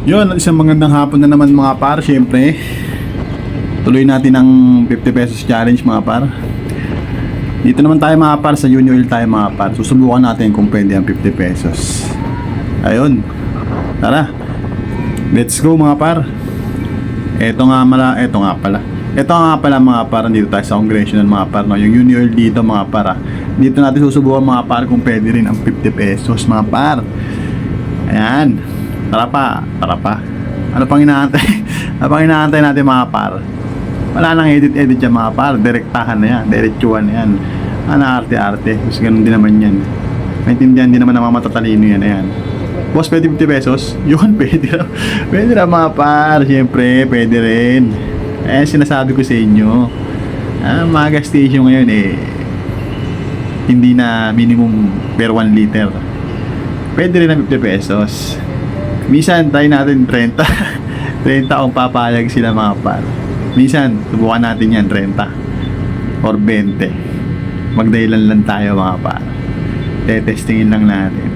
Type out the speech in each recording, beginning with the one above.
Yun, isang magandang hapon na naman mga par. Siyempre, tuloy natin ang 50 pesos challenge mga par. Dito naman tayo mga par, sa Uni Oil tayo mga par. Susubukan natin kung pwede ang 50 pesos. Ayun, tara, let's go mga par. Ito nga pala mga par, dito tayo sa Congressional mga par, no? Yung Uni Oil dito mga par. Dito natin susubukan mga par kung pwede rin ang 50 pesos mga par. Ayan, tara pa. Ano pang inaantay? Ano pang inaantay natin mga par? Wala nang edit yan mga par. Direktahan na yan, diretsuhan na yan. Arte. Kasi ganun din naman yan. Naintindihan din naman ng mga matatalino yan. Ayan. Boss, pwede 50 pesos? Yun, pwede na. Pwede na mga par. Siyempre, pwede rin. Sinasabi ko sa inyo, mga gas station ngayon hindi na minimum per 1 liter. Pwede rin na 50 pesos. Minsan, try natin 30. 30 kung papayag sila mga par. Minsan, subukan natin yan 30 or 20. Magdahilan lang tayo mga par. Tetestingin lang natin.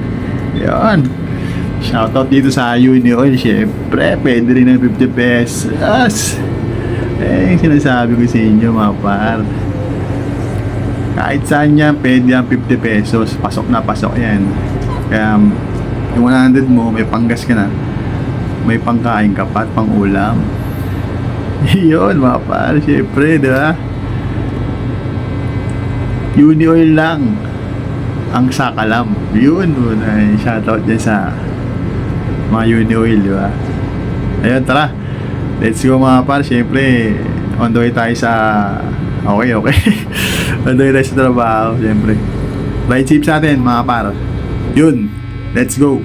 Yun. Shoutout dito sa Uni Oil. Siyempre, pwede rin ng 50 pesos. Sinasabi ko sa inyo mga par. Kahit saan yan, pwede ang 50 pesos. Pasok na pasok yan. Kaya, yung 100 mo, may panggas ka na, may pangkain ka pa at pang ulam. Yun mga par, syempre, di ba? Uni Oil lang ang sakalam. Yun, shoutout dyan sa mga Uni Oil, di ba? Ayun, tara, let's go mga par. Syempre, on the way tayo sa okay on the way tayo sa trabaho. Syempre, ride safe sa atin mga par. Yun, let's go.